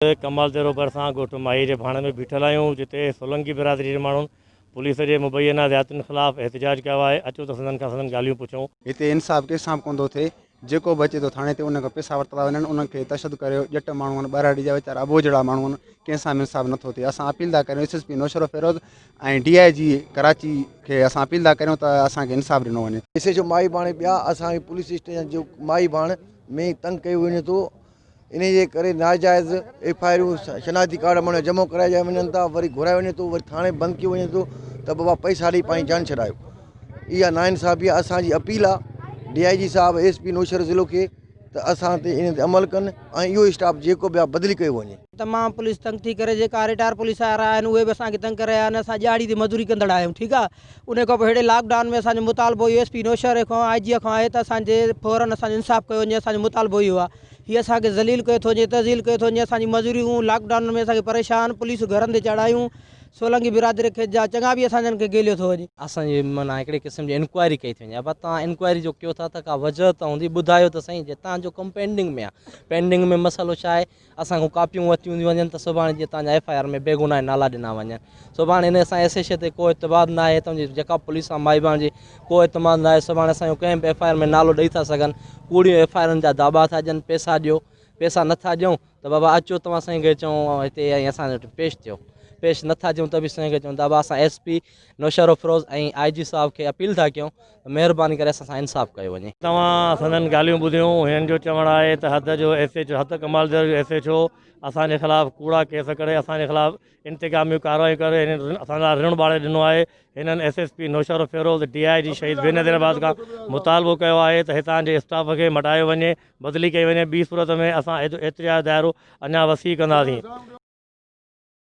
कमाल तेरो भरिसां ॻोठ माई जे भाणे में बीठल आहियूं, जिते सोलंकी बिरादरी जे माण्हुनि पुलिस जे मुबैना ज़्यादतियुनि ख़िलाफ़ एहतजाज कयो आहे। अचो त सदन खां सदन ॻाल्हियूं पुछूं। हिते इंसाफ़ कंहिंसां बि कोन थो थिए। जेको बि अचे थो थाणे ते उनखां पैसा वरिता वञनि, उनखे तशद करियो। ॼट माण्हू आहिनि, ॿाहिरां जा वीचारा अबोजड़ा माण्हू आहिनि, कंहिंसां बि इंसाफ़ नथो थिए। असां अपील था करियूं SSP नौशरो फिरोज़ ऐं DIG कराची खे असां अपील था करियूं त असांखे इंसाफ़ ॾिनो वञे। हिसे जो माई भाणे ॿिया असांखे पुलिस स्टेशन जो माई भाण में तंग कयो वञे थो। इन जे करे नाजाइज़ FIR शनाख्ती कार्ड माण्हू जमा कराइजा वञनि था, वरी घुराए वञे थो, वरी थाणे बंदि कयो वञे थो त बाबा पैसा ॾेई पंहिंजी जान छॾायो। इहा नाइंसाफ़ी आहे। असांजी अपील आहे DIG साहब SP नौशहर ज़िलो खे त असां ते इन ते अमल कनि ऐं इहो स्टाफ जेको बि आहे बदिली कयो वञे। तमामु पुलिस तंग थी करे जेका रिटायर पुलिस वारा आहिनि उहे बि असांखे तंग करे रहिया आहिनि। असां ॾियाड़ी ते मज़दूरी कंदड़ आहियूं, ठीकु आहे। उन खां पोइ हेॾे लॉकडाउन में असांजो मुतालबो SP नौशहर खां IG खां आहे त असांजे फ़ौरन असांजो इंसाफ़ कयो वञे। असांजो मुतालबो इहो आहे। हीअ असांखे ज़लील कयो थो वञे, तज़लील कयो थो वञे। असांजी मज़दूरियूं लॉकडाउन में असांखे परेशान, पुलिस घरनि ते चढ़ायूं। सोलंकी बिरादरी खे जा चङा बि असांजनि खे गेलियो थो वञे। असांजी माना हिकिड़े क़िस्म जी इंक्वायरी कई थी वञे। अब तव्हां इंक्वायरी जो कयो था त का वजह त हूंदी, ॿुधायो त सही जे तव्हांजो कमु पेंडिंग में आहे। पेंडिंग में मसइलो छा आहे, असांखां कापियूं वरितियूं थी वञनि त सुभाणे जीअं तव्हांजा FIR में बेगुनाह नाला ॾिना वञनि। सुभाणे हिन असां ऐसे शइ ते को एतबार न आहे, तव्हांजी जेका पुलिस आहे माई भाण जी को एतमाद न आहे। सुभाणे असांजो कंहिं बि FIR में नालो ॾेई था सघनि। कूड़ियूं FIR जा दाबा था ॾियनि, पैसा ॾियो, पैसा नथा ॾियूं त बाबा अचो तव्हां साईं खे चऊं हिते ऐं असांजो पेश थियो। पेश नथा ॾियूं त बि साईं खे चऊं दाबा असां SP नौशरो फिरोज़ ऐं IG साहब खे अपील था कयूं त महिरबानी करे असां सां इंसाफ़ कयो वञे। तव्हां सदन ॻाल्हियूं ॿुधियूं। हिननि जो चवणु आहे त हद जो SHO हद कमाल जो SHO असांजे ख़िलाफ़ु कूड़ा केस करे असांजे ख़िलाफ़ु इंतिकामियूं कार्रवाई करे हिन असांजा ऋण ॿाड़े ॾिनो आहे। हिननि SSP नौशरो फिरोज़ DIG शहीद बेनज़ीराबाद खां मुतालबो कयो आहे त हितां जे स्टाफ खे मटायो वञे, बदिली कई वञे। ॿी सूरत में असां एतिजाज दाइरो अञा वसी कंदासीं।